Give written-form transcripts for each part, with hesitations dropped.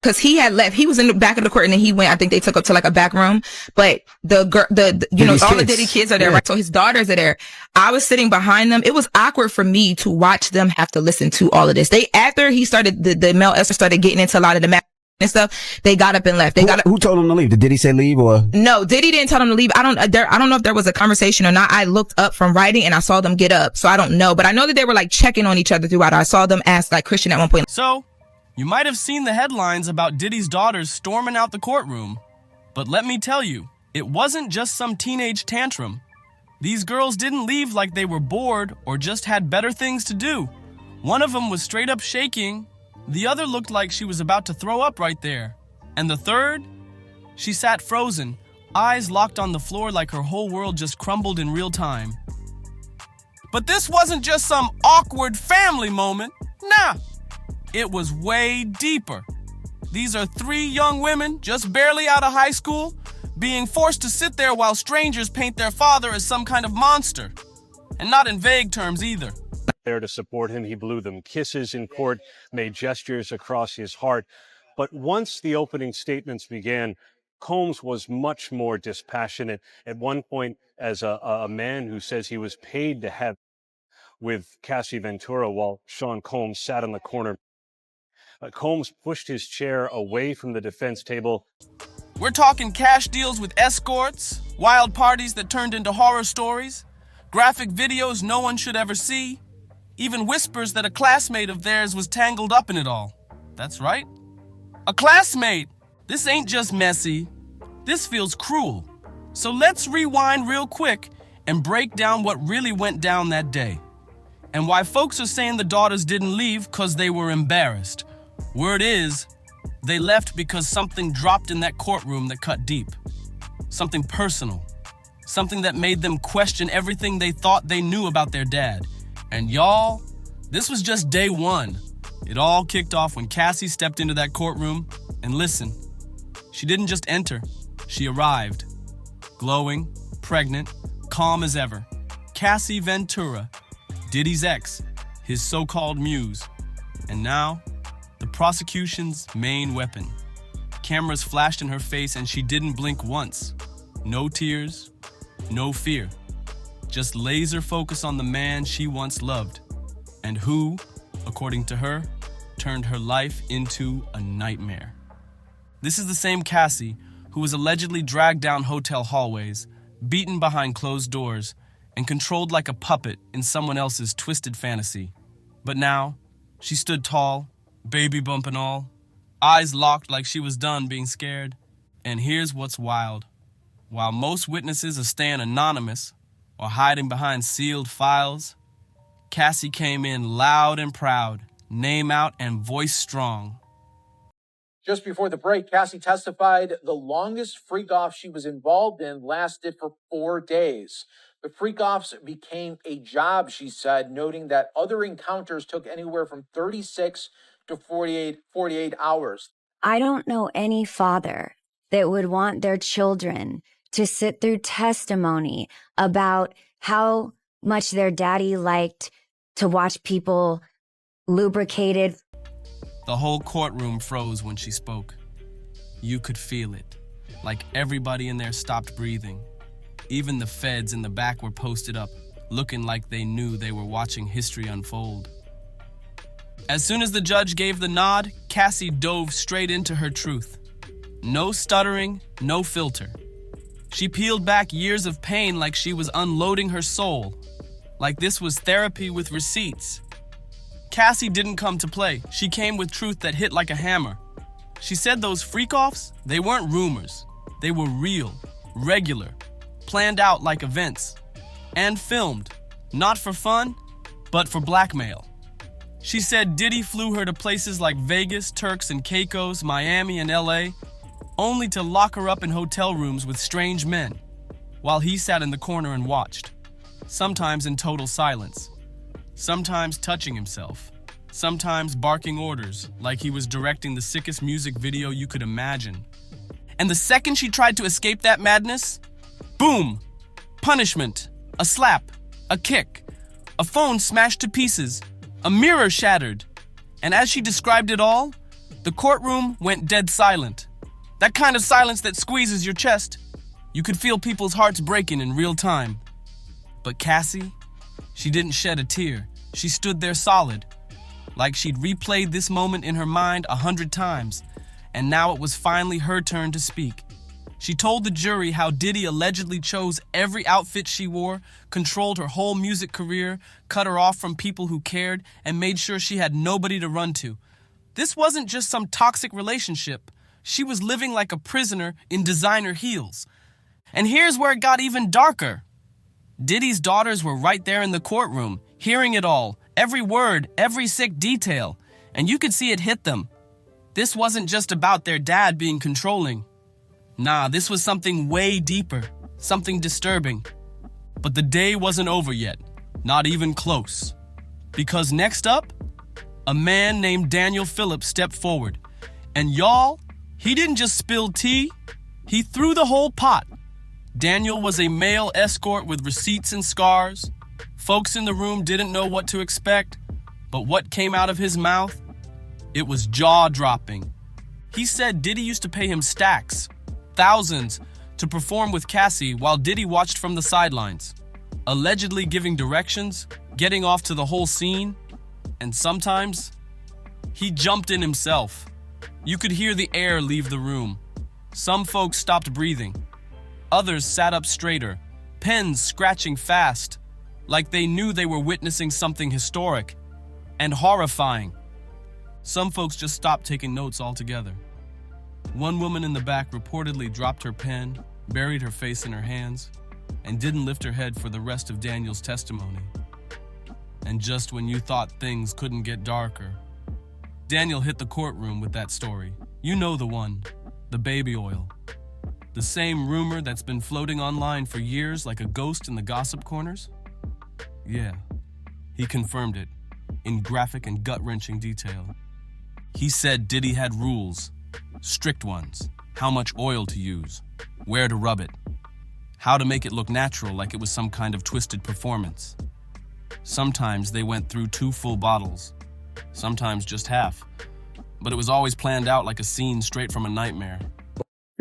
Cause he had left. He was in the back of the court and then he went, I think they took up to like a back room, but the girl, you know, all the Diddy kids are there, right? So his daughters are there. I was sitting behind them. It was awkward for me to watch them have to listen to all of this. After he started, the male Esther started getting into a lot of the math and stuff, they got up and left. Who told him to leave? Did Diddy say leave or? No, Diddy didn't tell them to leave. I don't know if there was a conversation or not. I looked up from writing and I saw them get up. So I don't know, but I know that they were like checking on each other throughout. I saw them ask like Christian at one point. So, you might have seen the headlines about Diddy's daughters storming out the courtroom. But let me tell you, it wasn't just some teenage tantrum. These girls didn't leave like they were bored or just had better things to do. One of them was straight up shaking. The other looked like she was about to throw up right there. And the third? She sat frozen, eyes locked on the floor like her whole world just crumbled in real time. But this wasn't just some awkward family moment. Nah. It was way deeper. These are 3 young women, just barely out of high school, being forced to sit there while strangers paint their father as some kind of monster. And not in vague terms either. There to support him, he blew them kisses in court, made gestures across his heart. But once the opening statements began, Combs was much more dispassionate. At one point, as a man who says he was paid to have with Cassie Ventura while Sean Combs sat in the corner. Combs pushed his chair away from the defense table. We're talking cash deals with escorts, wild parties that turned into horror stories, graphic videos no one should ever see, even whispers that a classmate of theirs was tangled up in it all. That's right. A classmate! This ain't just messy. This feels cruel. So let's rewind real quick and break down what really went down that day. And why folks are saying the daughters didn't leave because they were embarrassed. Word is, they left because something dropped in that courtroom that cut deep. Something personal. Something that made them question everything they thought they knew about their dad. And y'all, this was just day one. It all kicked off when Cassie stepped into that courtroom. And listen, she didn't just enter, she arrived. Glowing, pregnant, calm as ever. Cassie Ventura, Diddy's ex, his so-called muse. And now, the prosecution's main weapon. Cameras flashed in her face and she didn't blink once. No tears, no fear. Just laser focus on the man she once loved. And who, according to her, turned her life into a nightmare. This is the same Cassie who was allegedly dragged down hotel hallways, beaten behind closed doors, and controlled like a puppet in someone else's twisted fantasy. But now, she stood tall, baby bump and all, eyes locked like she was done being scared. And here's what's wild. While most witnesses are staying anonymous or hiding behind sealed files, Cassie came in loud and proud, name out and voice strong. Just before the break, Cassie testified the longest freak-off she was involved in lasted for 4 days. The freak-offs became a job, she said, noting that other encounters took anywhere from 36 to 48 hours. I don't know any father that would want their children to sit through testimony about how much their daddy liked to watch people lubricated. The whole courtroom froze when she spoke. You could feel it, like everybody in there stopped breathing. Even the feds in the back were posted up, looking like they knew they were watching history unfold. As soon as the judge gave the nod, Cassie dove straight into her truth. No stuttering, no filter. She peeled back years of pain like she was unloading her soul, like this was therapy with receipts. Cassie didn't come to play. She came with truth that hit like a hammer. She said those freak-offs, they weren't rumors. They were real, regular, planned out like events, and filmed, not for fun, but for blackmail. She said Diddy flew her to places like Vegas, Turks and Caicos, Miami and LA, only to lock her up in hotel rooms with strange men, while he sat in the corner and watched, sometimes in total silence, sometimes touching himself, sometimes barking orders like he was directing the sickest music video you could imagine. And the second she tried to escape that madness, boom! Punishment, a slap, a kick, a phone smashed to pieces, a mirror shattered. And as she described it all, The courtroom went dead silent. That kind of silence that squeezes your chest. You could feel people's hearts breaking in real time. But Cassie, she didn't shed a tear. She stood there solid, like she'd replayed this moment in her mind 100 times, and now it was finally her turn to speak. She told the jury how Diddy allegedly chose every outfit she wore, controlled her whole music career, cut her off from people who cared, and made sure she had nobody to run to. This wasn't just some toxic relationship. She was living like a prisoner in designer heels. And here's where it got even darker. Diddy's daughters were right there in the courtroom, hearing it all, every word, every sick detail, and you could see it hit them. This wasn't just about their dad being controlling. Nah, this was something way deeper, something disturbing. But the day wasn't over yet, not even close. Because next up, a man named Daniel Phillip stepped forward. And y'all, he didn't just spill tea, he threw the whole pot. Daniel was a male escort with receipts and scars. Folks in the room didn't know what to expect, but what came out of his mouth? It was jaw-dropping. He said Diddy used to pay him stacks, thousands, to perform with Cassie while Diddy watched from the sidelines, allegedly giving directions, getting off to the whole scene, and sometimes he jumped in himself. You could hear the air leave the room. Some folks stopped breathing. Others sat up straighter, pens scratching fast, like they knew they were witnessing something historic and horrifying. Some folks just stopped taking notes altogether. One woman in the back reportedly dropped her pen, buried her face in her hands, and didn't lift her head for the rest of Daniel's testimony. And just when you thought things couldn't get darker, Daniel hit the courtroom with that story. You know the one, the baby oil. The same rumor that's been floating online for years like a ghost in the gossip corners? Yeah, he confirmed it, in graphic and gut-wrenching detail. He said Diddy had rules, strict ones, how much oil to use, where to rub it, how to make it look natural like it was some kind of twisted performance. Sometimes they went through 2 full bottles, sometimes just half, but it was always planned out like a scene straight from a nightmare.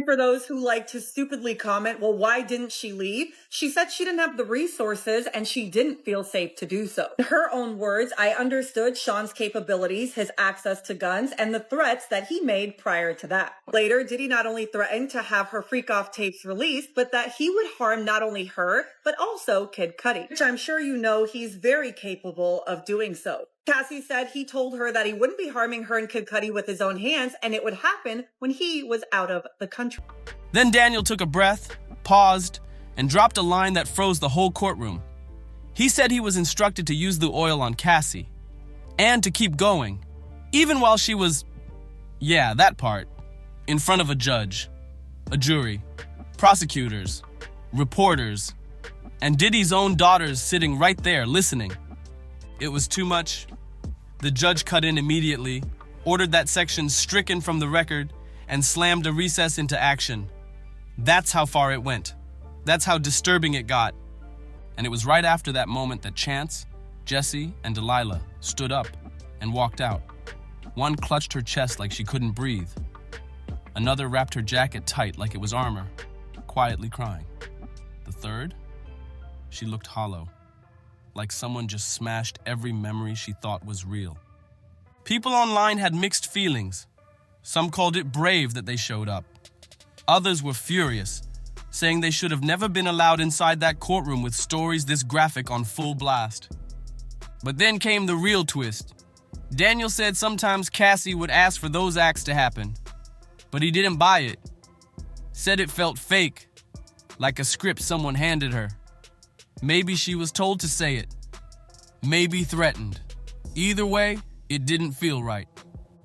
For those who like to stupidly comment, well, why didn't she leave? She said she didn't have the resources and she didn't feel safe to do so. In her own words, I understood Sean's capabilities, his access to guns, and the threats that he made prior to that. Later, Diddy not only threatened to have her freak-off tapes released, but that he would harm not only her, but also Kid Cudi, which I'm sure you know he's very capable of doing so. Cassie said he told her that he wouldn't be harming her and Kid Cudi with his own hands, and it would happen when he was out of the country. Then Daniel took a breath, paused, and dropped a line that froze the whole courtroom. He said he was instructed to use the oil on Cassie, and to keep going, even while she was, yeah, that part, in front of a judge, a jury, prosecutors, reporters, and Diddy's own daughters sitting right there listening. It was too much. The judge cut in immediately, ordered that section stricken from the record, and slammed a recess into action. That's how far it went. That's how disturbing it got. And it was right after that moment that Chance, Jessie, and D'Lila stood up and walked out. One clutched her chest like she couldn't breathe. Another wrapped her jacket tight like it was armor, quietly crying. The third, she looked hollow, like someone just smashed every memory she thought was real. People online had mixed feelings. Some called it brave that they showed up. Others were furious, saying they should have never been allowed inside that courtroom with stories this graphic on full blast. But then came the real twist. Daniel said sometimes Cassie would ask for those acts to happen, but he didn't buy it. Said it felt fake, like a script someone handed her. Maybe she was told to say it. Maybe threatened. Either way, it didn't feel right.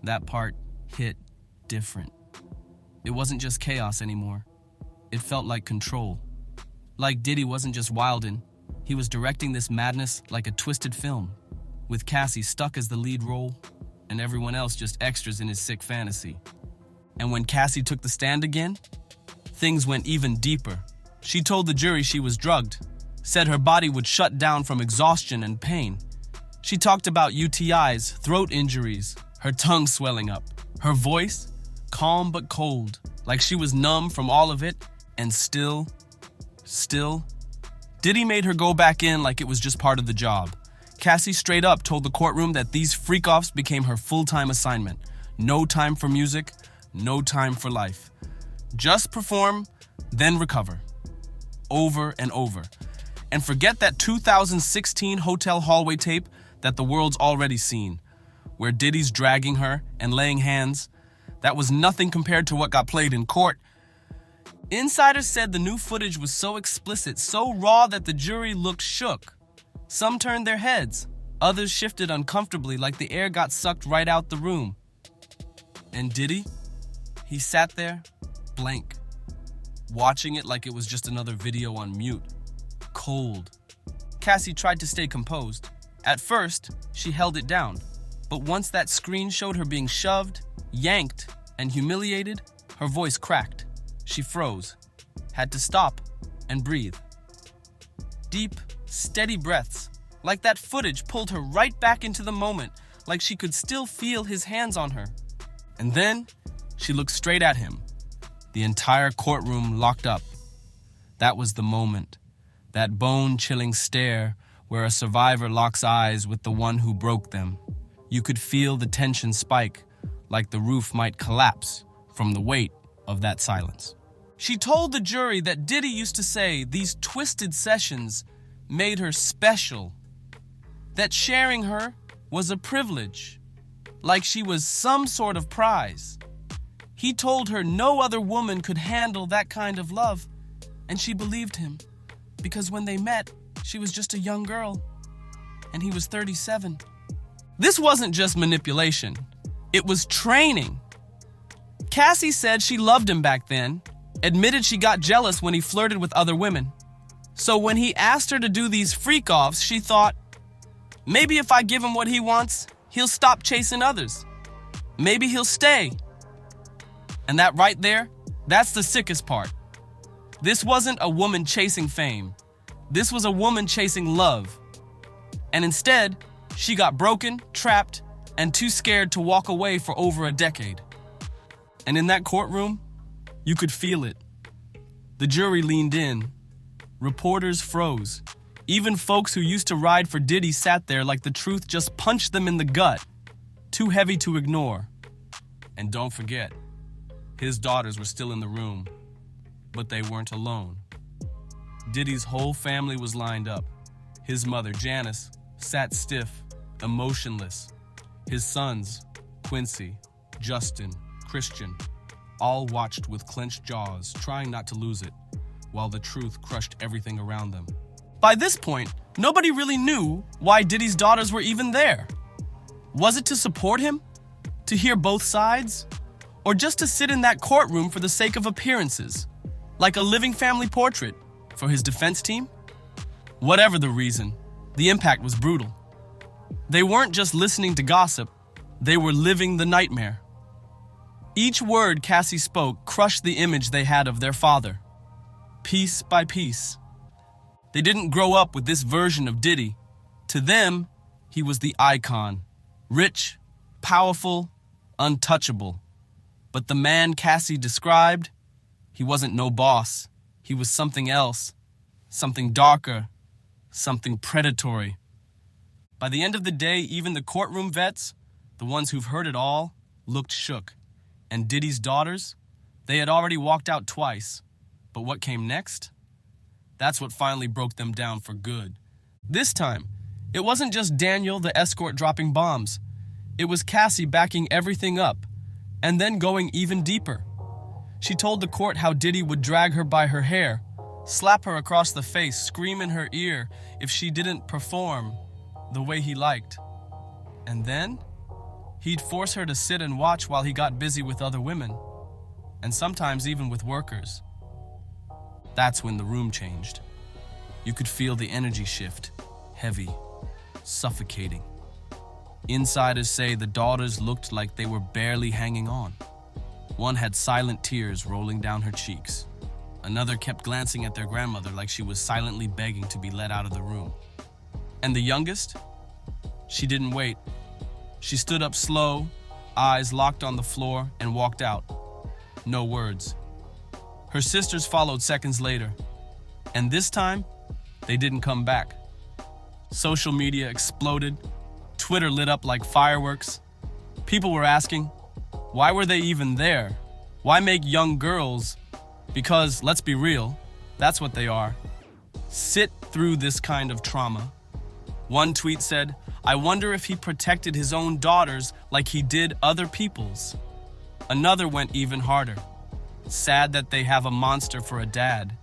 That part hit different. It wasn't just chaos anymore. It felt like control. Like Diddy wasn't just wildin'. He was directing this madness like a twisted film, with Cassie stuck as the lead role and everyone else just extras in his sick fantasy. And when Cassie took the stand again, things went even deeper. She told the jury she was drugged, said her body would shut down from exhaustion and pain. She talked about UTIs, throat injuries, her tongue swelling up, Her voice, calm but cold, like she was numb from all of it, and still. Diddy made her go back in like it was just part of the job. Cassie straight up told the courtroom that these freak-offs became her full-time assignment. No time for music, no time for life. Just perform, then recover. Over and over. And forget that 2016 hotel hallway tape that the world's already seen, where Diddy's dragging her and laying hands. That was nothing compared to what got played in court. Insiders said the new footage was so explicit, so raw that the jury looked shook. Some turned their heads, others shifted uncomfortably like the air got sucked right out the room. And Diddy? He sat there, blank, watching it like it was just another video on mute. Cold. Cassie tried to stay composed. At first, she held it down. But once that screen showed her being shoved, yanked, and humiliated, her voice cracked. She froze, had to stop and breathe. Deep, steady breaths, like that footage pulled her right back into the moment, like she could still feel his hands on her. And then, she looked straight at him. The entire courtroom locked up. That was the moment. That bone-chilling stare where a survivor locks eyes with the one who broke them. You could feel the tension spike, like the roof might collapse from the weight of that silence. She told the jury that Diddy used to say these twisted sessions made her special, that sharing her was a privilege, like she was some sort of prize. He told her no other woman could handle that kind of love, and she believed him, because when they met, she was just a young girl, and he was 37. This wasn't just manipulation, it was training. Cassie said she loved him back then, admitted she got jealous when he flirted with other women. So when he asked her to do these freak-offs, she thought, maybe if I give him what he wants, he'll stop chasing others. Maybe he'll stay. And that right there, that's the sickest part. This wasn't a woman chasing fame. This was a woman chasing love. And instead, she got broken, trapped, and too scared to walk away for over a decade. And in that courtroom, you could feel it. The jury leaned in. Reporters froze. Even folks who used to ride for Diddy sat there like the truth just punched them in the gut. Too heavy to ignore. And don't forget, his daughters were still in the room. But they weren't alone. Diddy's whole family was lined up. His mother, Janice, sat stiff, emotionless. His sons, Quincy, Justin, Christian, all watched with clenched jaws, trying not to lose it, while the truth crushed everything around them. By this point, nobody really knew why Diddy's daughters were even there. Was it to support him? To hear both sides? Or just to sit in that courtroom for the sake of appearances? Like a living family portrait for his defense team? Whatever the reason, the impact was brutal. They weren't just listening to gossip, they were living the nightmare. Each word Cassie spoke crushed the image they had of their father, piece by piece. They didn't grow up with this version of Diddy. To them, he was the icon, rich, powerful, untouchable. But the man Cassie described, he wasn't no boss. He was something else, something darker, something predatory. By the end of the day, even the courtroom vets, the ones who've heard it all, looked shook. And Diddy's daughters, they had already walked out twice. But what came next? That's what finally broke them down for good. This time, it wasn't just Daniel the escort dropping bombs. It was Cassie backing everything up, and then going even deeper. She told the court how Diddy would drag her by her hair, slap her across the face, scream in her ear if she didn't perform the way he liked. And then, he'd force her to sit and watch while he got busy with other women, and sometimes even with workers. That's when the room changed. You could feel the energy shift, heavy, suffocating. Insiders say the daughters looked like they were barely hanging on. One had silent tears rolling down her cheeks. Another kept glancing at their grandmother like she was silently begging to be let out of the room. And the youngest? She didn't wait. She stood up slow, eyes locked on the floor, and walked out. No words. Her sisters followed seconds later, and this time, they didn't come back. Social media exploded. Twitter lit up like fireworks. People were asking, why were they even there? Why make young girls? Because, let's be real, that's what they are. Sit through this kind of trauma. One tweet said, I wonder if he protected his own daughters like he did other people's. Another went even harder. Sad that they have a monster for a dad.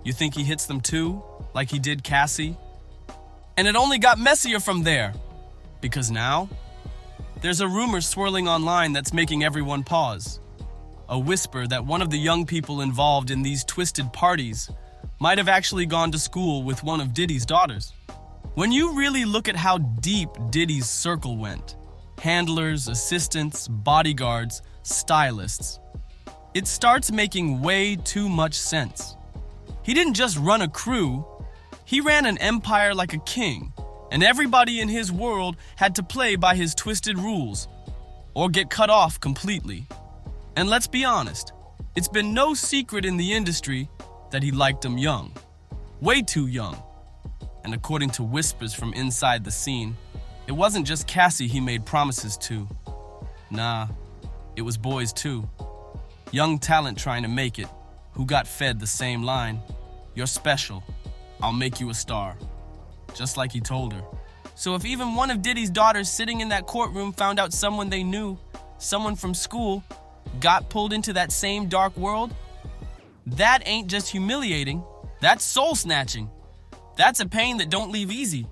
You think he hits them too, like he did Cassie? And it only got messier from there. Because now, there's a rumor swirling online that's making everyone pause. A whisper that one of the young people involved in these twisted parties might have actually gone to school with one of Diddy's daughters. When you really look at how deep Diddy's circle went, handlers, assistants, bodyguards, stylists, it starts making way too much sense. He didn't just run a crew, he ran an empire like a king, and everybody in his world had to play by his twisted rules, or get cut off completely. And let's be honest, it's been no secret in the industry that he liked them young. Way too young. And according to whispers from inside the scene, it wasn't just Cassie he made promises to. Nah, it was boys too. Young talent trying to make it, who got fed the same line, "You're special, I'll make you a star." Just like he told her. So if even one of Diddy's daughters sitting in that courtroom found out someone they knew, someone from school, got pulled into that same dark world, that ain't just humiliating, that's soul-snatching. That's a pain that don't leave easy.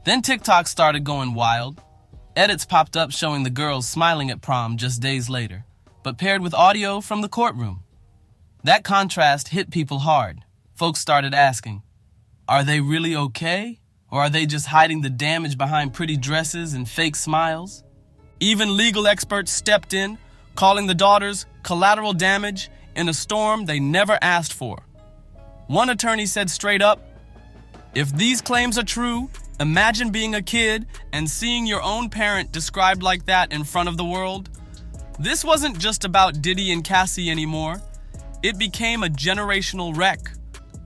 Then TikTok started going wild. Edits popped up showing the girls smiling at prom just days later, but paired with audio from the courtroom. That contrast hit people hard. Folks started asking, are they really okay? Or are they just hiding the damage behind pretty dresses and fake smiles? Even legal experts stepped in, calling the daughters collateral damage in a storm they never asked for. One attorney said straight up, if these claims are true, imagine being a kid and seeing your own parent described like that in front of the world. This wasn't just about Diddy and Cassie anymore. It became a generational wreck,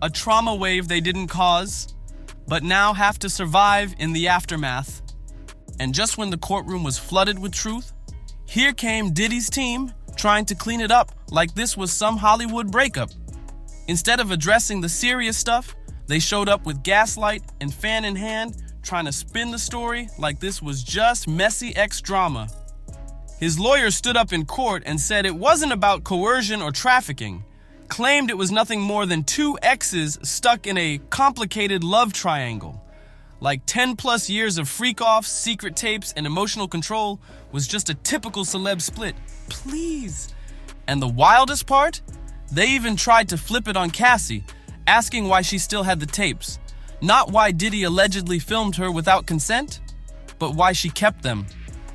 a trauma wave they didn't cause, but now have to survive in the aftermath. And just when the courtroom was flooded with truth, here came Diddy's team trying to clean it up like this was some Hollywood breakup. Instead of addressing the serious stuff, they showed up with gaslight and fan in hand, trying to spin the story like this was just messy ex-drama. His lawyer stood up in court and said it wasn't about coercion or trafficking, claimed it was nothing more than two exes stuck in a complicated love triangle. Like 10 plus years of freak-offs, secret tapes, and emotional control was just a typical celeb split. Please. And the wildest part? They even tried to flip it on Cassie, asking why she still had the tapes. Not why Diddy allegedly filmed her without consent, but why she kept them.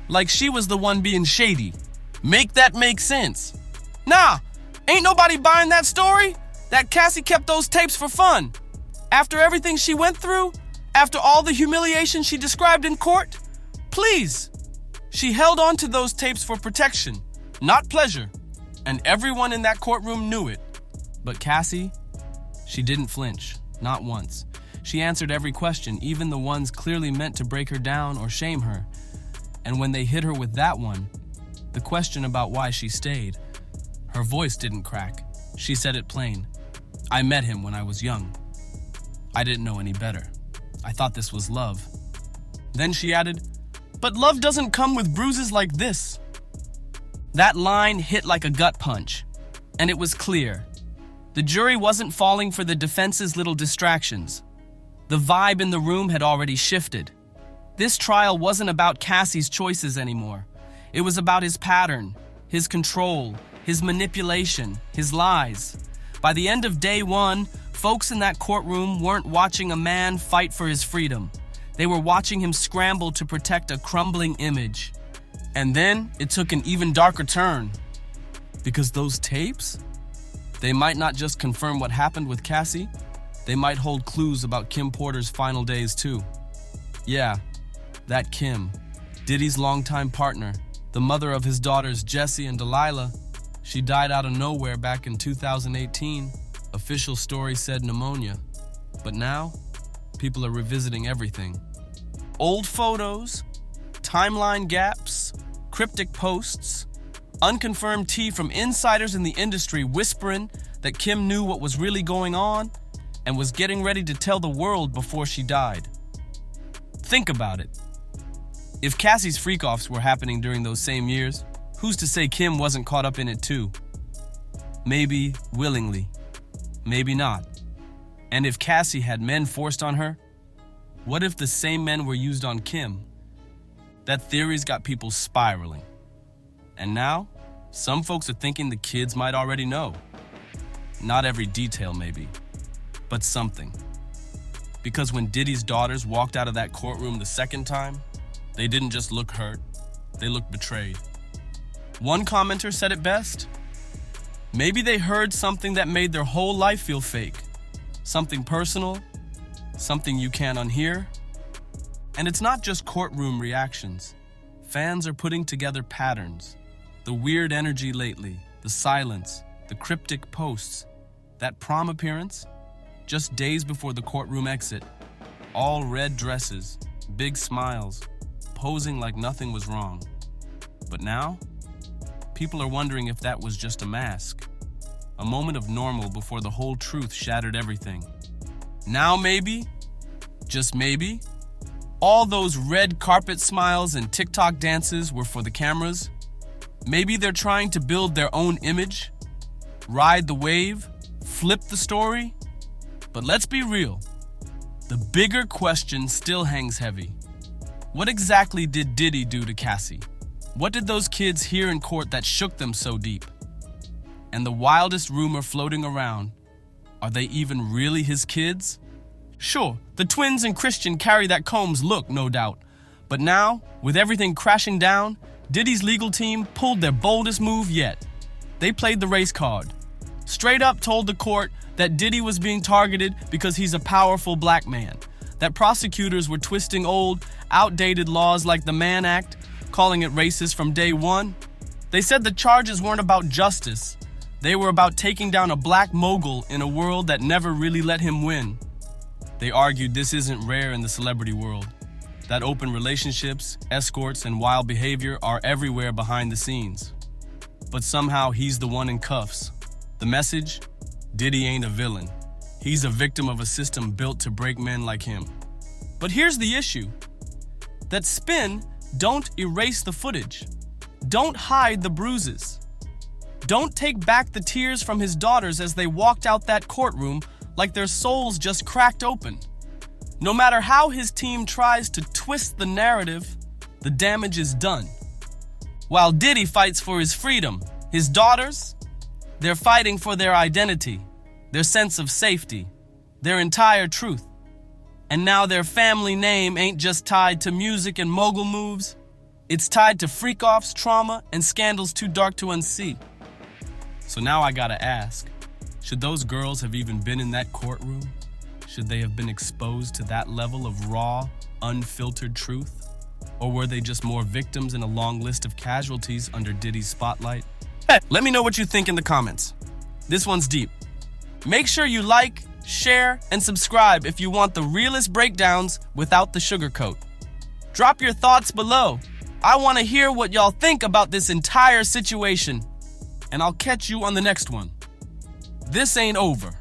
Like she was the one being shady. Make that make sense. Nah, ain't nobody buying that story. That Cassie kept those tapes for fun. After everything she went through, after all the humiliation she described in court, please. She held on to those tapes for protection, not pleasure. And everyone in that courtroom knew it. But Cassie, she didn't flinch, not once. She answered every question, even the ones clearly meant to break her down or shame her. And when they hit her with that one, the question about why she stayed, her voice didn't crack. She said it plain. I met him when I was young. I didn't know any better. I thought this was love. Then she added, but love doesn't come with bruises like this. That line hit like a gut punch, and it was clear. The jury wasn't falling for the defense's little distractions. The vibe in the room had already shifted. This trial wasn't about Cassie's choices anymore. It was about his pattern, his control, his manipulation, his lies. By the end of day one, folks in that courtroom weren't watching a man fight for his freedom. They were watching him scramble to protect a crumbling image. And then it took an even darker turn. Because those tapes, they might not just confirm what happened with Cassie, they might hold clues about Kim Porter's final days too. Yeah, that Kim, Diddy's longtime partner, The mother of his daughters, Jessie and D'Lila, she died out of nowhere back in 2018. Official story said pneumonia. But now, people are revisiting everything. Old photos, timeline gaps, cryptic posts, unconfirmed tea from insiders in the industry whispering that Kim knew what was really going on and was getting ready to tell the world before she died. Think about it. If Cassie's freak-offs were happening during those same years, who's to say Kim wasn't caught up in it too? Maybe willingly, maybe not. And if Cassie had men forced on her, what if the same men were used on Kim? That theory's got people spiraling. And now, some folks are thinking the kids might already know. Not every detail maybe, but something. Because when Diddy's daughters walked out of that courtroom the second time, they didn't just look hurt, they looked betrayed. One commenter said it best. Maybe they heard something that made their whole life feel fake. Something personal, something you can't unhear. And it's not just courtroom reactions. Fans are putting together patterns. The weird energy lately, the silence, the cryptic posts, that prom appearance, just days before the courtroom exit, all red dresses, big smiles, posing like nothing was wrong. But now, people are wondering if that was just a mask, a moment of normal before the whole truth shattered everything. Now maybe, just maybe, all those red carpet smiles and TikTok dances were for the cameras. Maybe they're trying to build their own image, ride the wave, flip the story. But let's be real, the bigger question still hangs heavy. What exactly did Diddy do to Cassie? What did those kids hear in court that shook them so deep? And the wildest rumor floating around, are they even really his kids? Sure, the twins and Christian carry that Combs look, no doubt. But now, with everything crashing down, Diddy's legal team pulled their boldest move yet. They played the race card. Straight up told the court that Diddy was being targeted because he's a powerful black man, that prosecutors were twisting old, outdated laws like the Mann Act, calling it racist from day one. They said the charges weren't about justice. They were about taking down a black mogul in a world that never really let him win. They argued this isn't rare in the celebrity world, that open relationships, escorts, and wild behavior are everywhere behind the scenes. But somehow he's the one in cuffs. The message? Diddy ain't a villain. He's a victim of a system built to break men like him. But here's the issue. That spin don't erase the footage. Don't hide the bruises. Don't take back the tears from his daughters as they walked out that courtroom like their souls just cracked open. No matter how his team tries to twist the narrative, the damage is done. While Diddy fights for his freedom, his daughters, they're fighting for their identity, their sense of safety, their entire truth. And now their family name ain't just tied to music and mogul moves. It's tied to freak-offs, trauma, and scandals too dark to unsee. So now I gotta ask, should those girls have even been in that courtroom? Should they have been exposed to that level of raw, unfiltered truth? Or were they just more victims in a long list of casualties under Diddy's spotlight? Let me know what you think in the comments. This one's deep. Make sure you like, share, and subscribe if you want the realest breakdowns without the sugarcoat. Drop your thoughts below. I want to hear what y'all think about this entire situation. And I'll catch you on the next one. This ain't over.